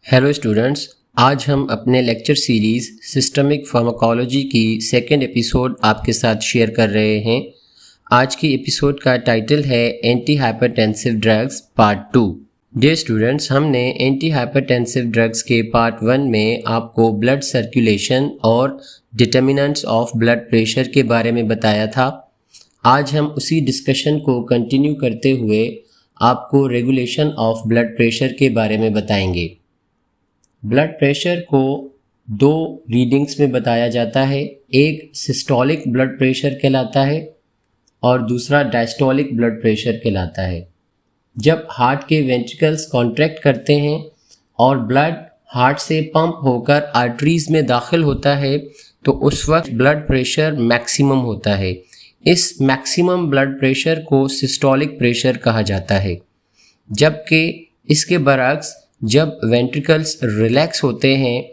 Hello students, आज हम अपने लेक्चर सीरीज़ सिस्टमिक फार्माकोलॉजी की सेकेंड एपिसोड आपके साथ शेयर कर रहे हैं। आज की एपिसोड का टाइटल है anti hypertensive drugs part 2। Dear students, हमने एंटी हाइपरटेंसिव ड्रग्स के पार्ट 1 में आपको ब्लड सर्कुलेशन और डिटर्मिनेंट्स ऑफ ब्लड प्रेशर के बारे में बताया था। आज हम उसी डिस्कशन को कंटिन्यू करते हुए आपको रेगुलेशन ऑफ ब्लड प्रेशर के बारे में बताएंगे। ब्लड प्रेशर को दो रीडिंग्स में बताया जाता है। एक सिस्टोलिक ब्लड प्रेशर कहलाता है और दूसरा डायस्टोलिक ब्लड प्रेशर कहलाता है। जब हार्ट के वेंट्रिकल्स कॉन्ट्रैक्ट करते हैं और ब्लड हार्ट से पंप होकर आर्टरीज में दाखिल होता है तो उस वक्त ब्लड प्रेशर मैक्सिमम होता है। इस मैक्सिमम ब्लड प्रेशर को सिस्टोलिक प्रेशर कहा जाता है। जबकि इसके बरक्स जब वेंट्रिकल्स रिलैक्स होते हैं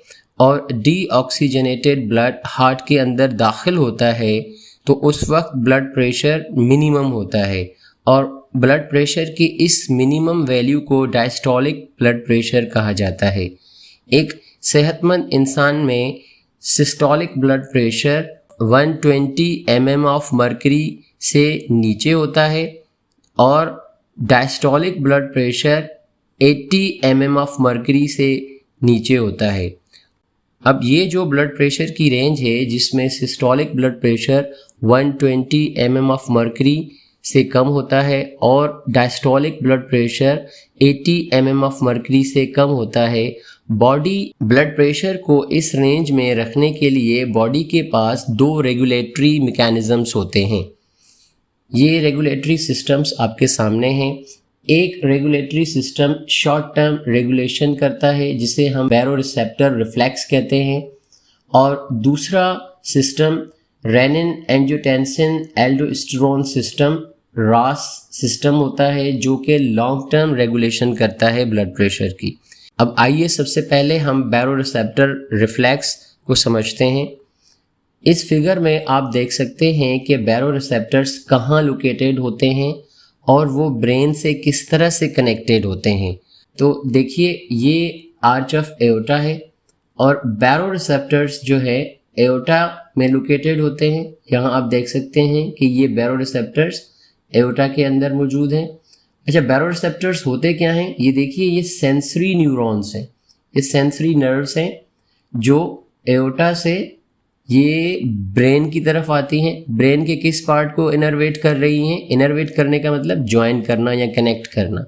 और डीऑक्सीजनेटेड ब्लड हार्ट के अंदर दाखिल होता है तो उस वक्त ब्लड प्रेशर मिनिमम होता है और ब्लड प्रेशर की इस मिनिमम वैल्यू को डायस्टोलिक ब्लड प्रेशर कहा जाता है। एक सेहतमंद इंसान में systolic blood pressure 120 mm of mercury से नीचे होता है और diastolic blood pressure 80 mm of mercury से नीचे होता है। अब ये जो ब्लड प्रेशर की रेंज है जिसमें systolic blood pressure 120 mm of mercury से कम होता है और diastolic blood pressure 80 mm of mercury से कम होता है, बॉडी ब्लड प्रेशर को इस रेंज में रखने के लिए बॉडी के पास दो रेगुलेटरी मैकेनिज्म्स होते हैं। ये रेगुलेटरी सिस्टम्स आपके सामने हैं। एक regulatory system short term regulation करता है जिसे हम बैरोरिसेप्टर रिफ्लेक्स कहते हैं और दूसरा system renin angiotensin aldosterone system रास सिस्टम होता है जो कि लॉन्ग टर्म रेगुलेशन करता है ब्लड प्रेशर की। अब आइए सबसे पहले हम बैरोरिसेप्टर रिफ्लेक्स को समझते हैं। इस फिगर में आप देख सकते हैं कि बैरोरिसेप्टर्स कहाँ लोकेटेड होते हैं और वो ब्रेन से किस तरह से कनेक्टेड होते हैं। तो देखिए, ये आर्च ऑफ एओर्टा है और बैरोरिसेप्टर्स जो है एओर्टा में लोकेटेड होते हैं। यहाँ आप देख सकते हैं कि ये बैरोरिसेप्टर्स एओर्टा के अंदर मौजूद हैं। अच्छा, बैरोरिसेप्टर्स होते क्या हैं? ये देखिए, ये सेंसरी न्यूरॉन्स हैं, ये सेंसरी नर्व्स हैं जो एओर्टा से ये ब्रेन की तरफ आती हैं। ब्रेन के किस पार्ट को इनर्वेट कर रही हैं? इनर्वेट करने का मतलब ज्वाइन करना या कनेक्ट करना।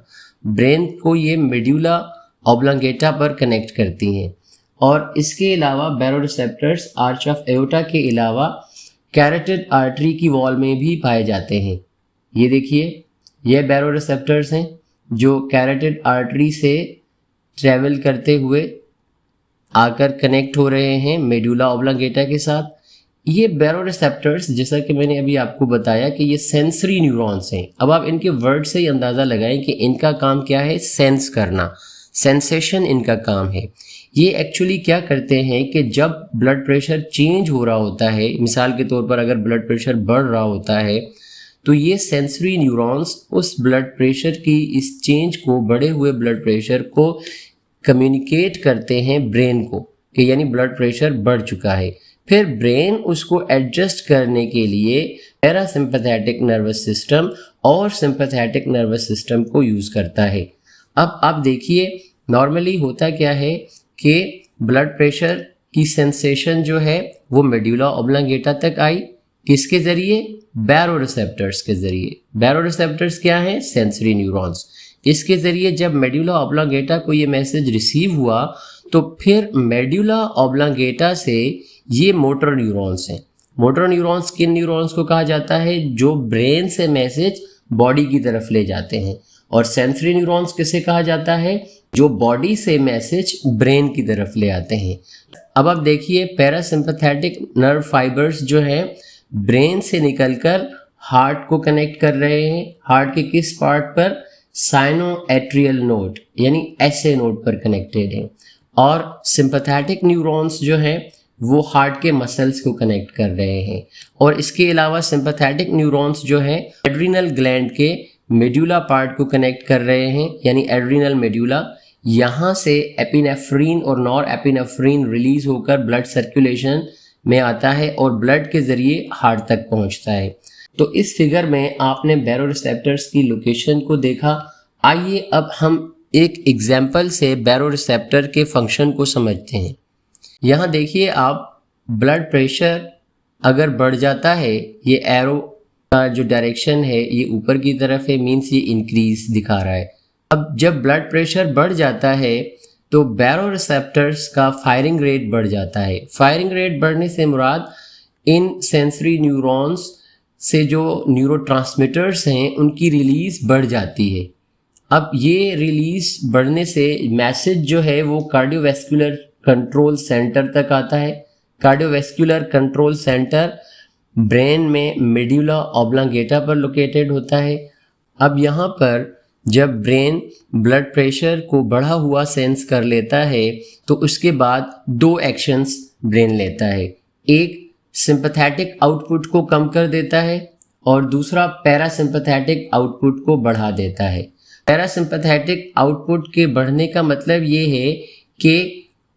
ब्रेन को ये मेडुला ऑब्लांगेटा पर कनेक्ट करती हैं और इसके अलावा बैरोरिसेप्टर्स आर्च ऑफ एओर्टा के अलावा कैरोटिड आर्टरी की वॉल में भी पाए जाते हैं। ये देखिए, ये बैरोरिसेप्टर्स हैं जो कैरोटिड आर्टरी से ट्रैवल करते हुए आकर कनेक्ट हो रहे हैं मेडुला ऑब्लांगेटा के साथ। ये बैरोरिसेप्टर्स, जैसा कि मैंने अभी आपको बताया कि ये सेंसरी न्यूरॉन्स हैं। अब आप इनके वर्ड से ही अंदाज़ा लगाएं कि इनका काम क्या है? सेंस करना, सेंसेशन इनका काम है। ये एक्चुअली क्या करते हैं कि जब ब्लड प्रेशर चेंज हो रहा होता है, मिसाल के तौर पर अगर ब्लड प्रेशर बढ़ रहा होता है तो ये सेंसरी न्यूरॉन्स उस ब्लड प्रेशर की इस चेंज को, बढ़े हुए ब्लड प्रेशर को कम्युनिकेट करते हैं ब्रेन को कि यानी ब्लड प्रेशर बढ़ चुका है। फिर ब्रेन उसको एडजस्ट करने के लिए पैरासिम्पैथेटिक नर्वस सिस्टम और सिंपैथेटिक नर्वस सिस्टम को यूज़ करता है। अब आप देखिए, नॉर्मली होता क्या है कि ब्लड प्रेशर की सेंसेशन जो है वो मेडुला ऑब्लांगेटा तक आई। किसके ज़रिए? बैरोरिसेप्टर्स के ज़रिए। बैरोरिसेप्टर्स क्या है? Sensory neurons. इसके ज़रिए जब मेडुला ऑब्लांगेटा को ये मैसेज रिसीव हुआ तो फिर मेडुला ऑब्लांगेटा से ये मोटर न्यूरॉन्स हैं। मोटर न्यूरॉन्स किन न्यूरॉन्स को कहा जाता है? जो ब्रेन से मैसेज बॉडी की तरफ ले जाते हैं। और सेंसरी न्यूरॉन्स किसे कहा जाता है? जो बॉडी से मैसेज ब्रेन की तरफ ले आते हैं। अब आप देखिए, पैरासिम्पैथेटिक नर्व फाइबर्स जो हैं ब्रेन से निकलकर हार्ट को कनेक्ट कर रहे हैं। हार्ट के किस पार्ट पर? साइनोएट्रियल नोड यानी एसए नोड पर कनेक्टेड है। और सिंपैथेटिक न्यूरॉन्स जो हैं वो हार्ट के मसल्स को कनेक्ट कर रहे हैं। और इसके अलावा सिंपैथेटिक न्यूरॉन्स जो हैं एड्रिनल ग्लैंड के मेडुला पार्ट को कनेक्ट कर रहे हैं यानी एड्रिनल मेडुला। यहाँ से एपिनेफ्रीन और नॉर एपिनेफ्रीन रिलीज होकर ब्लड सर्कुलेशन में आता है और ब्लड के ज़रिए हार्ट तक पहुँचता है। तो इस फिगर में आपने बैरोरिसेप्टर्स की लोकेशन को देखा। आइए अब हम एक एग्जाम्पल से बैरोरिसेप्टर के फंक्शन को समझते हैं। यहाँ देखिए आप, ब्लड प्रेशर अगर बढ़ जाता है, ये एरो का जो डायरेक्शन है ये ऊपर की तरफ है, मीन्स ये इंक्रीज दिखा रहा है। अब जब ब्लड प्रेशर बढ़ जाता है तो बैरोरिसेप्टर्स का फायरिंग रेट बढ़ जाता है। फायरिंग रेट बढ़ने से मुराद इन सेंसरी न्यूरॉन्स से जो न्यूरोट्रांसमीटर्स हैं उनकी रिलीज बढ़ जाती है। अब ये रिलीज बढ़ने से मैसेज जो है वो कार्डियोवैस्कुलर कंट्रोल सेंटर तक आता है। कार्डियोवैस्कुलर कंट्रोल सेंटर ब्रेन में मेडुला ऑब्लांगेटा पर लोकेटेड होता है। अब यहाँ पर जब ब्रेन ब्लड प्रेशर को बढ़ा हुआ सेंस कर लेता है तो उसके बाद दो एक्शंस ब्रेन लेता है। एक सिंपैथेटिक आउटपुट को कम कर देता है और दूसरा पैरासिम्पैथेटिक आउटपुट को बढ़ा देता है। पैरासिम्पैथेटिक आउटपुट के बढ़ने का मतलब ये है कि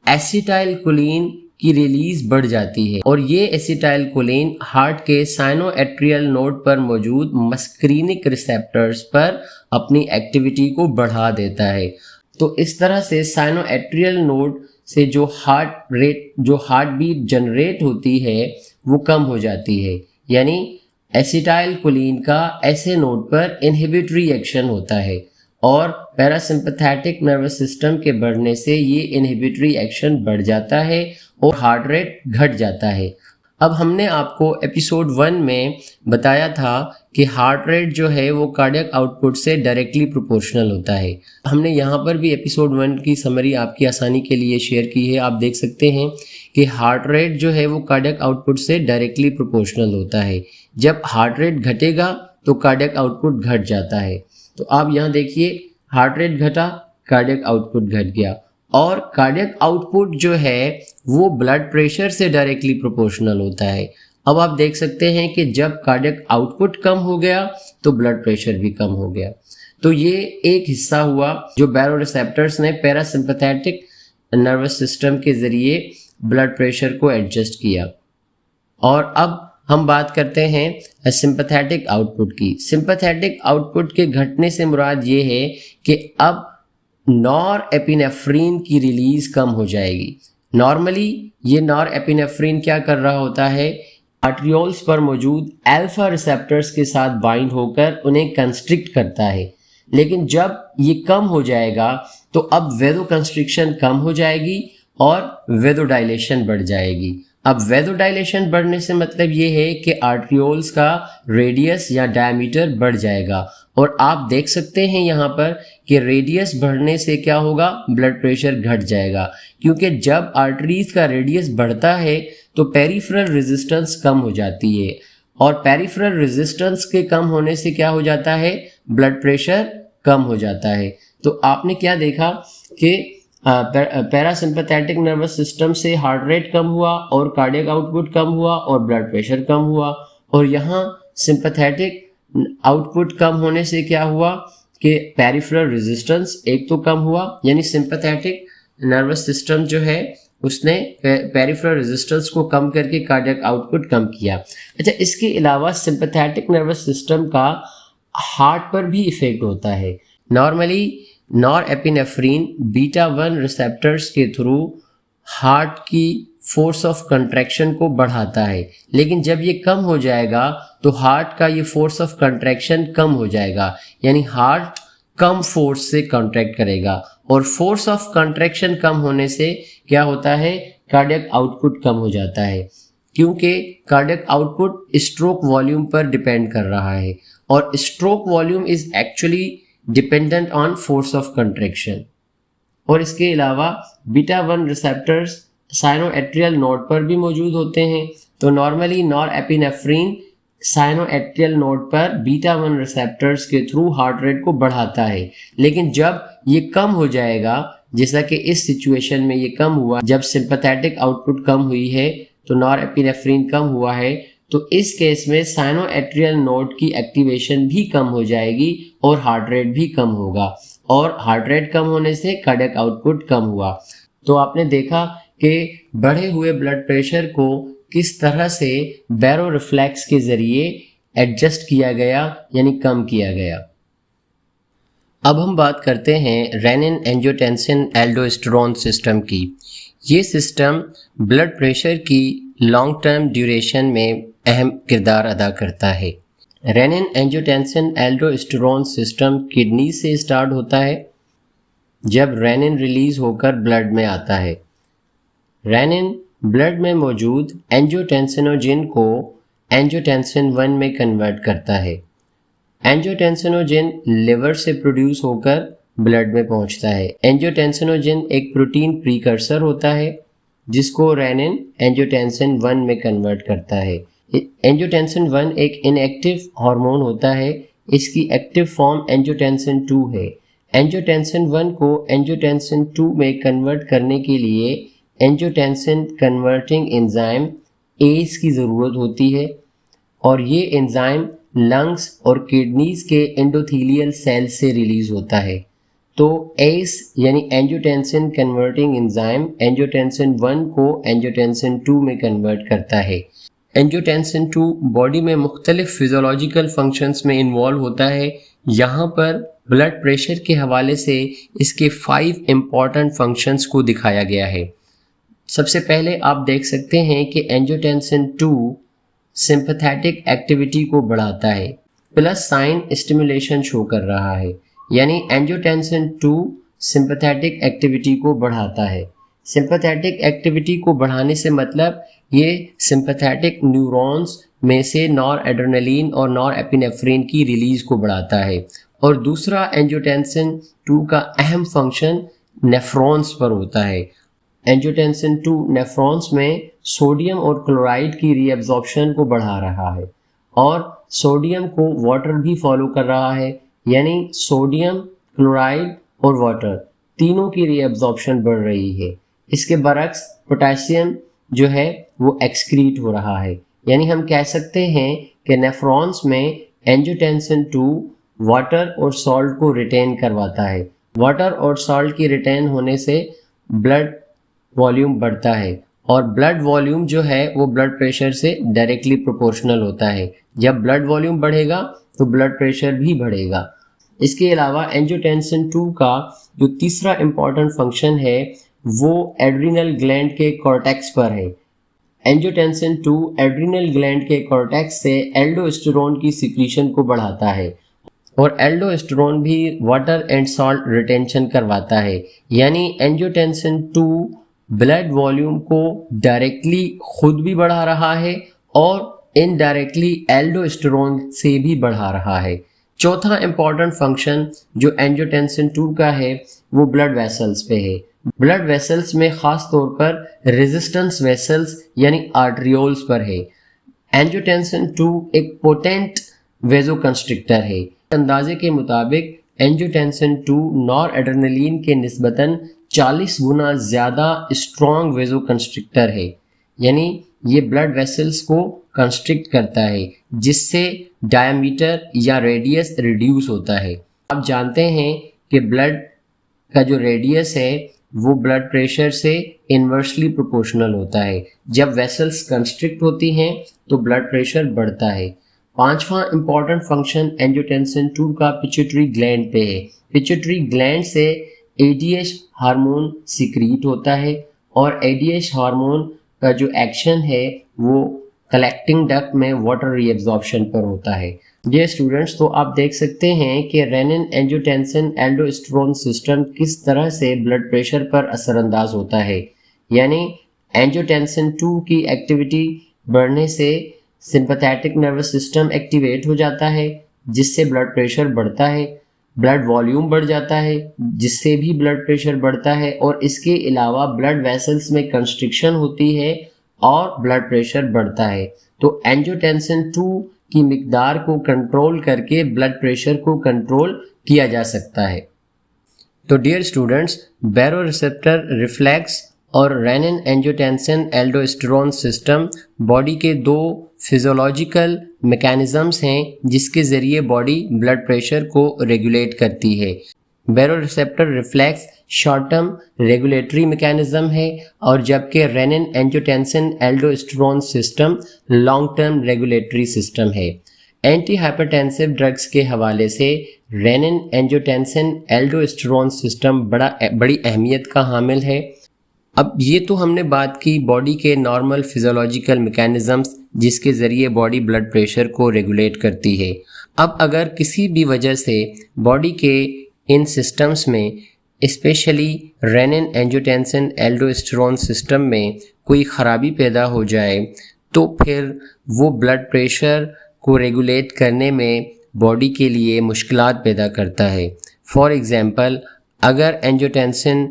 एसिटाइलकोलिन की रिलीज बढ़ जाती है और ये एसिटाइलकोलिन हार्ट के साइनोएट्रियल नोड पर मौजूद मस्क्रीनिक रिसेप्टर्स पर अपनी एक्टिविटी को बढ़ा देता है। तो इस तरह से साइनोएट्रियल नोड से जो हार्ट बीट जनरेट होती है वो कम हो जाती है, यानी एसिटाइलकोलिन का ऐसे नोड पर इनहिबिटरी एक्शन होता है और पैरासिम्पैथेटिक नर्वस सिस्टम के बढ़ने से ये इनहिबिटरी एक्शन बढ़ जाता है और हार्ट रेट घट जाता है। अब हमने आपको एपिसोड 1 में बताया था कि हार्ट रेट जो है वो कार्डियक आउटपुट से डायरेक्टली प्रोपोर्शनल होता है। हमने यहाँ पर भी एपिसोड 1 की समरी आपकी आसानी के लिए शेयर की है। आप देख सकते हैं कि हार्ट रेट जो है वो कार्डियक आउटपुट से डायरेक्टली प्रोपोर्शनल होता है। जब हार्ट रेट घटेगा तो कार्डियक आउटपुट घट जाता है। तो आप यहाँ देखिए, हार्ट रेट घटा, कार्डियक आउटपुट घट गया और कार्डियक आउटपुट जो है वो ब्लड प्रेशर से डायरेक्टली प्रोपोर्शनल होता है। अब आप देख सकते हैं कि जब कार्डियक आउटपुट कम हो गया तो ब्लड प्रेशर भी कम हो गया। तो ये एक हिस्सा हुआ जो बैरोरिसेप्टर्स ने पैरासिम्पैथेटिक नर्वस सिस्टम के ज़रिए ब्लड प्रेशर को एडजस्ट किया। और अब हम बात करते हैं सिंपैथेटिक आउटपुट की। सिंपैथेटिक आउटपुट के घटने से मुराद ये है कि अब नॉर एपिनेफ्रीन की रिलीज कम हो जाएगी। नॉर्मली ये नॉर एपिनेफ्रीन क्या कर रहा होता है, आर्ट्रियोल्स पर मौजूद अल्फा रिसेप्टर्स के साथ बाइंड होकर उन्हें कंस्ट्रिक्ट करता है। लेकिन जब ये कम हो जाएगा तो अब वेदोकंस्ट्रिक्शन कम हो जाएगी और वेदोडाइलेशन बढ़ जाएगी। अब वेदोडाइलेशन बढ़ने से मतलब ये है कि आर्ट्रियोल्स का रेडियस या डायमीटर बढ़ जाएगा और आप देख सकते हैं यहाँ पर कि रेडियस बढ़ने से क्या होगा, ब्लड प्रेशर घट जाएगा, क्योंकि जब आर्टरीज का रेडियस बढ़ता है तो पेरिफेरल रेजिस्टेंस कम हो जाती है और पेरिफेरल रेजिस्टेंस के कम होने से क्या हो जाता है, ब्लड प्रेशर कम हो जाता है। तो आपने क्या देखा कि पैरासिम्पैथेटिक नर्वस सिस्टम से हार्ट रेट कम हुआ और कार्डियक आउटपुट कम हुआ और ब्लड प्रेशर कम हुआ। और यहाँ सिंपैथेटिक आउटपुट कम होने से क्या हुआ कि पेरिफेरल रेजिस्टेंस एक तो कम हुआ, यानी सिंपैथेटिक नर्वस सिस्टम जो है उसने पेरिफेरल रेजिस्टेंस को कम करके कार्डियक आउटपुट कम किया। अच्छा, इसके अलावा सिंपैथेटिक नर्वस सिस्टम का हार्ट पर भी इफेक्ट होता है। Normally nor epinephrine beta 1 receptors के थ्रू हार्ट की फोर्स ऑफ कंट्रैक्शन को बढ़ाता है, लेकिन जब ये कम हो जाएगा तो हार्ट का ये फोर्स ऑफ कंट्रैक्शन कम हो जाएगा, यानी हार्ट कम फोर्स से कॉन्ट्रैक्ट करेगा और फोर्स ऑफ कंट्रैक्शन कम होने से क्या होता है, कार्डियक आउटपुट कम हो जाता है, क्योंकि कार्डियक आउटपुट स्ट्रोक वॉल्यूम पर डिपेंड कर रहा है और stroke volume is actually dependent on force of contraction. और इसके अलावा बीटा 1 रिसेप्टर्स साइनोएट्रियल नोड पर भी मौजूद होते हैं। तो normally nor epinephrine sinoatrial node पर बीटा 1 रिसेप्टर्स के थ्रू हार्ट रेट को बढ़ाता है, लेकिन जब ये कम हो जाएगा, जैसा कि इस सिचुएशन में ये कम हुआ, जब सिंपैथेटिक आउटपुट कम हुई है तो नॉर एपिनेफ्रीन कम हुआ है, तो इस केस में साइनोएट्रियल नोड की एक्टिवेशन भी कम हो जाएगी और हार्ट रेट भी कम होगा। और हार्ट रेट कम होने से कार्डियक आउटपुट कम हुआ। तो आपने देखा कि बढ़े हुए ब्लड प्रेशर को किस तरह से बैरो रिफ्लेक्स के ज़रिए एडजस्ट किया गया यानी कम किया गया। अब हम बात करते हैं रेनिन एंजियोटेंसिन एल्डोस्टेरोन सिस्टम की। ये सिस्टम ब्लड प्रेशर की लॉन्ग टर्म ड्यूरेशन में अहम किरदार अदा करता है। Renin angiotensin aldosterone system kidney से स्टार्ट होता है जब रेनिन रिलीज होकर ब्लड में आता है। रेनिन ब्लड में मौजूद एंजियोटेंसिनोजिन को एंजियोटेंसिन 1 में कन्वर्ट करता है। एंजियोटेंसिनोजिन लिवर से प्रोड्यूस होकर ब्लड में पहुंचता है। एंजियोटेंसिनोजिन एक प्रोटीन प्रीकर्सर होता है जिसको रेनिन एंजियोटेंसिन 1 में कन्वर्ट करता है। एंजियोटेंसिन 1 एक इनएक्टिव हार्मोन होता है। इसकी एक्टिव फॉर्म एंजियोटेंसिन 2 है। एंजियोटेंसिन 1 को एंजियोटेंसिन 2 में कन्वर्ट करने के लिए एंजियोटेंसिन कन्वर्टिंग एंजाइम एस की ज़रूरत होती है और ये एंजाइम लंग्स और किडनीज के एंडोथेलियल सेल से रिलीज होता है। तो एस यानी एंजियोटेंसिन कन्वर्टिंग एंजाइम एंजियोटेंसिन 1 को एंजियोटेंसिन 2 में कन्वर्ट करता है। एंजियोटेंसिन 2 बॉडी में मुख्तलिफ फिजियोलॉजिकल फंक्शंस में इन्वॉल्व होता है। यहाँ पर ब्लड प्रेशर के हवाले से इसके 5 इम्पॉर्टेंट फंक्शंस को दिखाया गया है। सबसे पहले आप देख सकते हैं कि एंजियोटेंसिन 2 सिंपैथेटिक एक्टिविटी को बढ़ाता है, प्लस साइन स्टिमुलेशन शो कर रहा है, यानी एंजियोटेंसिन 2 सिंपैथेटिक एक्टिविटी को बढ़ाता है। सिंपैथेटिक एक्टिविटी को बढ़ाने से मतलब ये सिंपैथेटिक न्यूरॉन्स में से नॉर एड्रेनलिन और नॉर एपिनेफ्रिन की रिलीज को बढ़ाता है। और दूसरा एंजियोटेंसिन 2 का अहम फंक्शन नेफ्रॉन्स पर होता है। एंजियोटेंसिन 2 नेफ्रॉन्स में सोडियम और क्लोराइड की रीअब्जॉर्प्शन को बढ़ा रहा है और सोडियम को वाटर भी फॉलो कर रहा है, यानी सोडियम, क्लोराइड और वाटर तीनों की रीअब्जॉर्प्शन बढ़ रही है। इसके बरक्स पोटेशियम जो है वो एक्सक्रीट हो रहा है, यानी हम कह सकते हैं कि नेफ्रॉन्स में एंजियोटेंसिन 2 वाटर और सॉल्ट को रिटेन करवाता है। वाटर और सॉल्ट की रिटेन होने से ब्लड वॉल्यूम बढ़ता है और ब्लड वॉल्यूम जो है वो ब्लड प्रेशर से डायरेक्टली प्रोपोर्शनल होता है। जब ब्लड वॉल्यूम बढ़ेगा तो ब्लड प्रेशर भी बढ़ेगा। इसके अलावा एंजियोटेंसिन 2 का जो तीसरा इम्पॉर्टेंट फंक्शन है वो एड्रिनल ग्लैंड के कॉर्टेक्स पर है। एंजियोटेंसिन 2 एड्रिनल ग्लैंड के कॉर्टेक्स से एल्डोस्टेरोन की सिक्रीशन को बढ़ाता है और एल्डोस्टेरोन भी वाटर एंड सॉल्ट रिटेंशन करवाता है, यानी एंजियोटेंसिन 2 ब्लड वॉल्यूम को डायरेक्टली खुद भी बढ़ा रहा है और इनडायरेक्टली एल्डोस्टेरोन से भी बढ़ा रहा है। चौथा इंपॉर्टेंट फंक्शन जो एंजियोटेंसिन 2 का है वो ब्लड वेसल्स पे है। ब्लड वेसल्स में खास तौर पर रेजिस्टेंस वेसल्स यानी आर्टरियोल्स पर है। एंजियोटेंसिन 2 एक पोटेंट वेजोकंस्ट्रिक्टर है। अंदाजे के मुताबिक एंजियोटेंसिन 2 नॉर एड्रेनलिन के निस्बतन 40 गुना ज़्यादा स्ट्रॉन्ग वेजोकंस्ट्रिक्टर है, यानी ये ब्लड वेसल्स को कंस्ट्रिक्ट करता है जिससे डायमीटर या रेडियस रिड्यूस होता है। आप जानते हैं कि ब्लड का जो रेडियस है वो ब्लड प्रेशर से इन्वर्सली प्रोपोर्शनल होता है। जब वेसल्स कंस्ट्रिक्ट होती हैं तो ब्लड प्रेशर बढ़ता है। पांचवा इंपॉर्टेंट फंक्शन एंजियोटेंसिन 2 का पिट्यूटरी ग्लैंड पे है। पिट्यूटरी ग्लैंड से एडीएच हार्मोन सिक्रीट होता है और एडीएच हार्मोन का जो एक्शन है वो कलेक्टिंग डक्ट में वाटर रीअब्जॉर्प्शन पर होता है। ये स्टूडेंट्स, तो आप देख सकते हैं कि रेनिन एंजियोटेंसिन एल्डोस्टेरोन सिस्टम किस तरह से ब्लड प्रेशर पर असरअंदाज होता है, यानी एंजियोटेंसिन 2 की एक्टिविटी बढ़ने से सिंपैथेटिक नर्वस सिस्टम एक्टिवेट हो जाता है जिससे ब्लड प्रेशर बढ़ता है, ब्लड वॉल्यूम बढ़ जाता है जिससे भी ब्लड प्रेशर बढ़ता है और इसके अलावा ब्लड वेसल्स में कंस्ट्रिक्शन होती है और ब्लड प्रेशर बढ़ता है। तो एंजियोटेंसिन 2 की मिकदार को कंट्रोल करके ब्लड प्रेशर को कंट्रोल किया जा सकता है। तो डियर स्टूडेंट्स, बैरोरिसेप्टर रिफ्लेक्स और renin angiotensin aldosterone system body के दो फिजियोलॉजिकल मैकेनिज्म्स हैं जिसके ज़रिए बॉडी ब्लड प्रेशर को रेगुलेट करती है। Baroreceptor reflex short term regulatory mechanism है और जबकि renin angiotensin aldosterone system long term regulatory system है। एंटी हाइपरटेंसिव ड्रग्स के हवाले से रेनिन एंजियोटेंसिन एल्डोस्टेरोन सिस्टम बड़ी अहमियत का हामिल है। अब ये तो हमने बात की बॉडी के नॉर्मल फिजियोलॉजिकल मैकेनिज़म्स जिसके ज़रिए बॉडी ब्लड प्रेशर को रेगुलेट करती है। अब अगर किसी भी वजह से बॉडी के इन सिस्टम्स में specially renin angiotensin aldosterone system में कोई ख़राबी पैदा हो जाए तो फिर वो ब्लड प्रेशर को रेगुलेट करने में बॉडी के लिए मुश्किलात पैदा करता है। फॉर एग्ज़ाम्पल, अगर एंजियोटेंसिन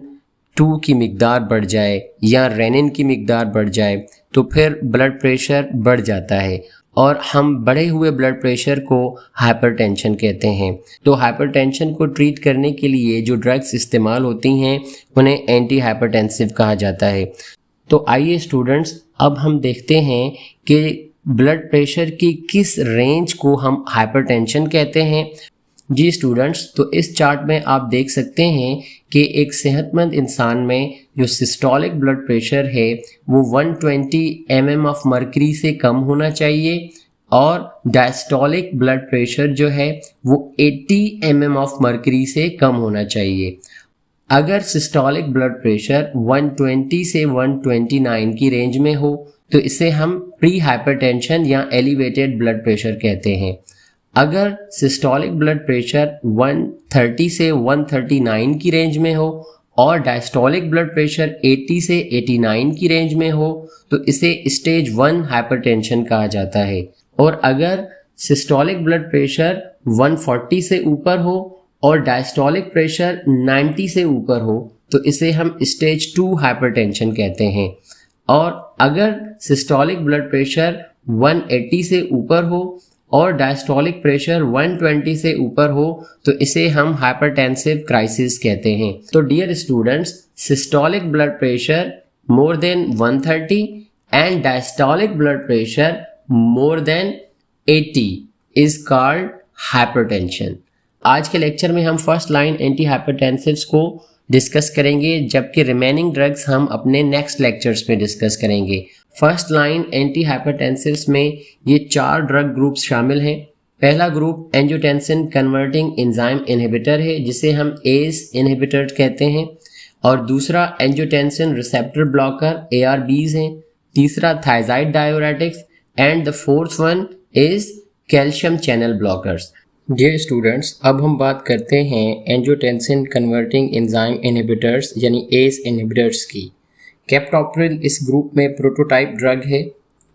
2 की मिकदार बढ़ जाए या रेनिन की मिकदार बढ़ जाए तो फिर ब्लड प्रेशर बढ़ जाता है और हम बढ़े हुए ब्लड प्रेशर को हाइपरटेंशन कहते हैं। तो हाइपरटेंशन को ट्रीट करने के लिए जो ड्रग्स इस्तेमाल होती हैं उन्हें एंटी हाइपरटेंसिव कहा जाता है। तो आइए स्टूडेंट्स, अब हम देखते हैं कि ब्लड प्रेशर की किस रेंज को हम हाइपरटेंशन कहते हैं। जी स्टूडेंट्स, तो इस चार्ट में आप देख सकते हैं कि एक सेहतमंद इंसान में जो सिस्टोलिक ब्लड प्रेशर है वो 120 mm ऑफ मर्करी से कम होना चाहिए और डायस्टोलिक ब्लड प्रेशर जो है वो 80 mm ऑफ मर्करी से कम होना चाहिए। अगर सिस्टोलिक ब्लड प्रेशर 120 से 129 की रेंज में हो तो इसे हम प्री हाइपरटेंशन या एलिवेटेड ब्लड प्रेशर कहते हैं। अगर सिस्टोलिक ब्लड प्रेशर 130 से 139 की रेंज में हो और डायस्टोलिक ब्लड प्रेशर 80 से 89 की रेंज में हो तो इसे स्टेज 1 हाइपरटेंशन कहा जाता है। और अगर सिस्टोलिक ब्लड प्रेशर 140 से ऊपर हो और डायस्टोलिक प्रेशर 90 से ऊपर हो तो इसे हम स्टेज 2 हाइपरटेंशन कहते हैं। और अगर सिस्टोलिक ब्लड प्रेशर 180 से ऊपर हो और डायस्टोलिक प्रेशर 120 से ऊपर हो तो इसे हम हाइपरटेंसिव क्राइसिस कहते हैं। तो dear students, systolic blood pressure more than 130 and diastolic blood pressure more than 80 is called hypertension. आज के लेक्चर में हम फर्स्ट लाइन एंटी हाइपरटेंसिव्स को डिस्कस करेंगे जबकि रिमेनिंग ड्रग्स हम अपने नेक्स्ट लेक्चर्स में डिस्कस करेंगे। फर्स्ट लाइन एंटी हाइपरटेंसिव्स में ये 4 ड्रग ग्रुप्स शामिल हैं। पहला group angiotensin converting enzyme inhibitor है जिसे हम एस इनहिबिटर कहते हैं और दूसरा एंजियोटेंसिन रिसेप्टर ब्लॉकर ARBs हैं। तीसरा thiazide diuretics and the fourth one is calcium channel blockers. Dear students, अब हम बात करते हैं एंजियोटेंसिन कन्वर्टिंग एंजाइम इनहिबिटर्स यानी एस इनहिबिटर्स की। कैप्टोप्रिल इस ग्रुप में प्रोटोटाइप ड्रग है।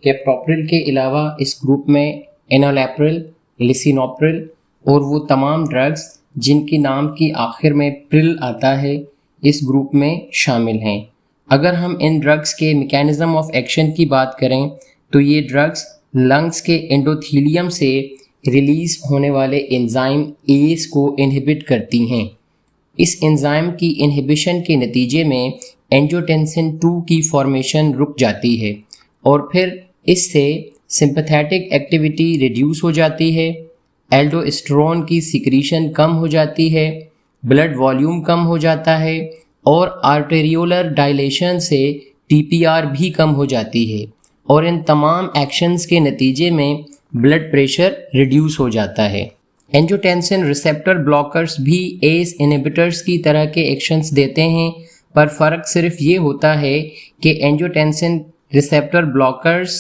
कैप्टोप्रिल के अलावा इस ग्रुप में एनोलैप्रिल, लिसिनोप्रिल और वो तमाम ड्रग्स जिनकी नाम की आखिर में प्रिल आता है इस ग्रुप में शामिल हैं। अगर हम इन ड्रग्स के मैकेनिज्म ऑफ एक्शन की बात करें तो ये ड्रग्स लंग्स के एंडोथीलियम से रिलीज होने वाले एंजाइम एस को इनहिबिट करती हैं। इस एंजाइम की इनहिबिशन के नतीजे में एंजियोटेंसिन 2 की फॉर्मेशन रुक जाती है और फिर इससे सिंपैथेटिक एक्टिविटी रिड्यूस हो जाती है, एल्डोस्टेरोन की सिक्रीशन कम हो जाती है, ब्लड वॉल्यूम कम हो जाता है और आर्टेरियोलर डायलेशन से TPR भी कम हो जाती है और इन तमाम एक्शंस के नतीजे में ब्लड प्रेशर रिड्यूस हो जाता है। एंजियोटेंसिन रिसेप्टर ब्लॉकर्स भी एस इनहिबिटर्स की तरह के एक्शंस देते हैं पर फ़र्क सिर्फ ये होता है कि एंजियोटेंसिन रिसेप्टर ब्लॉकर्स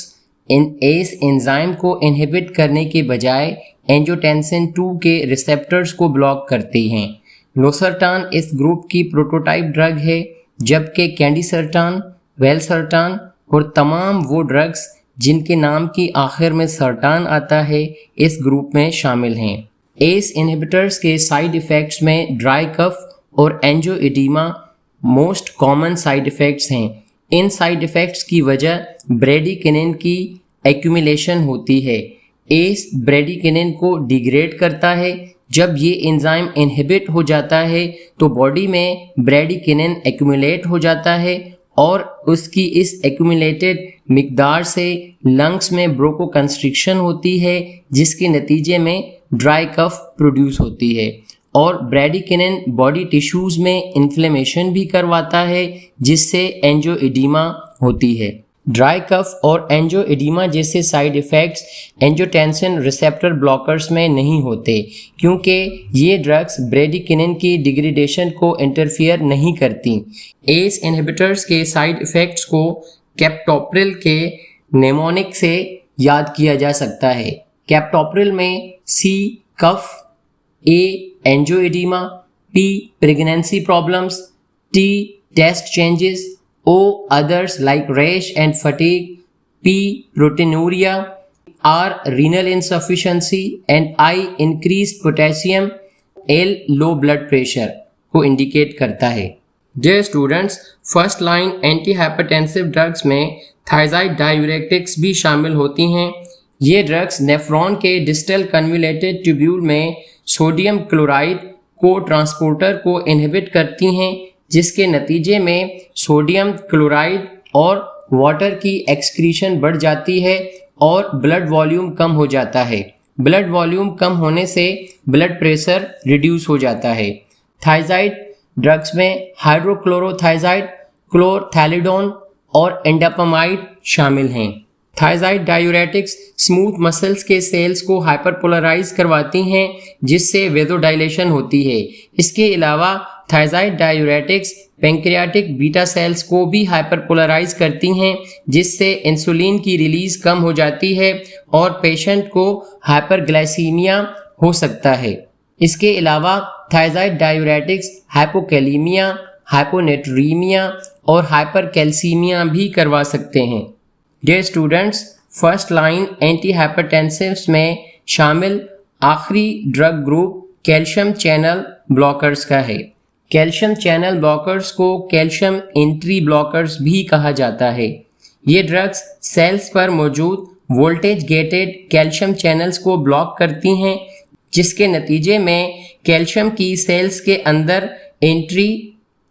इन एस एंजाइम को इनहिबिट करने के बजाय एंजियोटेंसिन 2 के रिसेप्टर्स को ब्लॉक करती हैं। लोसर्टान इस ग्रुप की प्रोटोटाइप ड्रग है जबकि कैंडिसर्टान, वेलसर्टान और तमाम वो ड्रग्स जिनके नाम की आखिर में सर्टान आता है इस ग्रुप में शामिल हैं। एस इनहिबिटर्स के साइड इफ़ेक्ट्स में ड्राई कफ और एंजियोइडीमा मोस्ट कॉमन साइड इफ़ेक्ट्स हैं। इन साइड इफ़ेक्ट्स की वजह ब्रेडिकिनिन की एक्यूमुलेशन होती है। एस ब्रेडिकिनिन को डिग्रेड करता है। जब ये एंजाइम इनहिबिट हो जाता है तो बॉडी में ब्रेडिकिनिन एक्यूमुलेट हो जाता है और उसकी इस एक्यूमुलेटेड मिकदार से लंग्स में ब्रोंकोकंस्ट्रिक्शन होती है जिसके नतीजे में ड्राई कफ प्रोड्यूस होती है और ब्रैडिकिनिन बॉडी टिश्यूज़ में इन्फ्लेमेशन भी करवाता है जिससे एंजियोइडेमा होती है। ड्राई कफ और एंजियोइडेमा जैसे side effects angiotensin receptor blockers में नहीं होते क्योंकि ये ड्रग्स ब्रैडिकिनिन की डिग्रेडेशन को इंटरफियर नहीं करती। एस इनहिबिटर्स के साइड इफ़ेक्ट्स को कैप्टोप्रिल के नेमोनिक से याद किया जा सकता है। कैप्टोप्रिल में C cough, A angioedema, P pregnancy problems, T taste changes, O others like rash and fatigue, P proteinuria, R renal insufficiency and I increased potassium, L low blood pressure को indicate करता है। Dear students, first line anti hypertensive drugs में thiazide diuretics भी शामिल होती हैं। ये drugs nephron के डिस्टल कन्वोल्यूटेड ट्यूब्यूल में सोडियम क्लोराइड को ट्रांसपोर्टर को इनहिबिट करती हैं जिसके नतीजे में सोडियम क्लोराइड और वाटर की एक्सक्रीशन बढ़ जाती है और ब्लड वॉल्यूम कम हो जाता है। ब्लड वॉल्यूम कम होने से ब्लड प्रेशर रिड्यूस हो जाता है। थायजाइड ड्रग्स में हाइड्रोक्लोरोथायजाइड, क्लोरथैलिडोन और एंडापामाइड शामिल हैं। थायजाइड डायूरेटिक्स स्मूथ मसल्स के सेल्स को हाइपरपोलराइज करवाती हैं जिससे वेजोडाइलेशन होती है। इसके अलावा thiazide diuretics pancreatic beta cells को भी हाइपरपोलराइज करती हैं जिससे इंसुलिन की रिलीज कम हो जाती है और पेशेंट को हाइपरग्लाइसीमिया हो सकता है। इसके अलावा थायजाइड डायूरेटिक्स हाइपोकैलीमिया, हाइपोनेट्रीमिया और हाइपरकैल्सीमिया भी करवा सकते हैं। Dear students, first line anti hypertensives में शामिल आखिरी drug group calcium channel blockers का है। कैल्शियम चैनल ब्लॉकर्स को कैल्शियम एंट्री ब्लॉकर्स भी कहा जाता है। ये ड्रग्स सेल्स पर मौजूद वोल्टेज गेटेड कैल्शियम चैनल्स को ब्लॉक करती हैं जिसके नतीजे में कैल्शियम की सेल्स के अंदर एंट्री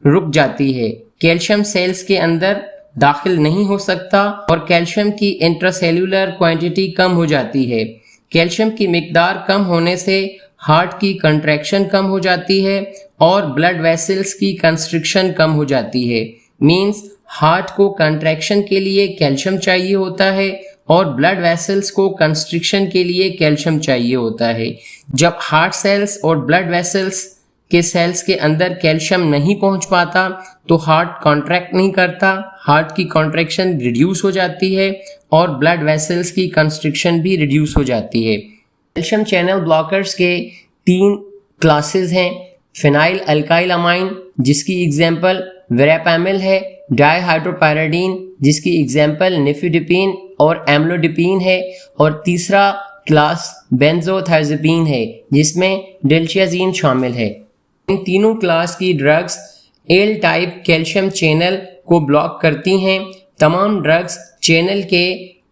रुक जाती है। कैल्शियम सेल्स के अंदर दाखिल नहीं हो सकता और कैल्शियम की इंट्रासेल्यूलर क्वांटिटी कम हो जाती है। कैल्शियम की मिकदार कम होने से हार्ट की कंट्रैक्शन कम हो जाती है और ब्लड वेसल्स की कंस्ट्रिक्शन कम हो जाती है। मींस हार्ट को कंट्रैक्शन के लिए कैल्शियम चाहिए होता है और ब्लड वेसल्स को कंस्ट्रिक्शन के लिए कैल्शियम चाहिए होता है। जब हार्ट सेल्स और ब्लड वेसल्स के सेल्स के अंदर कैल्शियम नहीं पहुंच पाता तो हार्ट कॉन्ट्रैक्ट नहीं करता, हार्ट की कॉन्ट्रैक्शन रिड्यूस हो जाती है और ब्लड वेसल्स की कंस्ट्रिक्शन भी रिड्यूस हो जाती है। कैल्शियम चैनल ब्लॉकर्स के 3 क्लासेस हैं। फिनाइल अल्काइल अमाइन जिसकी एग्जांपल वेरापैमिल है, डाईहाइड्रोपायरिडीन जिसकी एग्जांपल निफिडिपिन और एम्लोडिपिन है और तीसरा क्लास बेंजोथाइज़ापीन है जिसमें डिल्टियाजीन शामिल है। इन तीनों क्लास की drugs L type calcium channel को ब्लॉक करती हैं। तमाम ड्रग्स चैनल के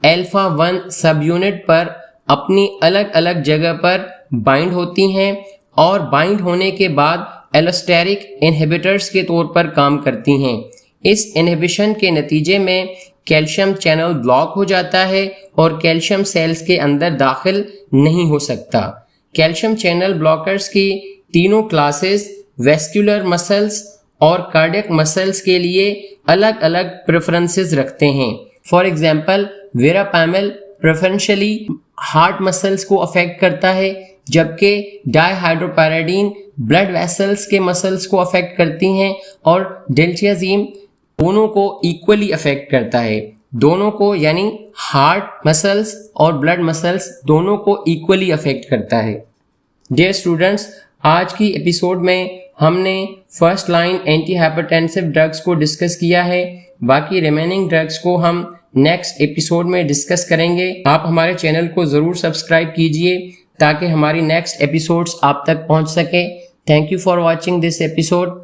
अल्फा 1 सब यूनिट पर अपनी अलग अलग जगह पर बाइंड होती हैं और बाइंड होने के बाद एलोस्टेरिक इनहिबिटर्स के तौर पर काम करती हैं। इस इनहिबिशन के नतीजे में कैल्शियम चैनल ब्लॉक हो जाता है और कैल्शियम सेल्स के अंदर दाखिल नहीं हो सकता। कैल्शियम चैनल ब्लॉकर्स की तीनों क्लासेस वेस्कुलर मसल्स और कार्डियक मसल्स के लिए अलग अलग प्रेफरेंसेस रखते हैं। For example verapamil preferentially heart muscles को अफेक्ट करता है जबकि डाईहाइड्रोपायरिडीन ब्लड वेसल्स के मसल्स को अफेक्ट करती हैं और डिल्टियाजीन दोनों को इक्वली अफेक्ट करता है। दोनों को यानी हार्ट मसल्स और ब्लड मसल्स दोनों को इक्वली अफेक्ट करता है। डियर स्टूडेंट्स, आज की एपिसोड में हमने first line anti hypertensive drugs को डिस्कस किया है। बाकी रिमेनिंग ड्रग्स को हम नेक्स्ट एपिसोड में डिस्कस करेंगे। आप हमारे चैनल को ज़रूर सब्सक्राइब कीजिए ताकि हमारी नेक्स्ट एपिसोड्स आप तक पहुंच सके। Thank you for watching this episode.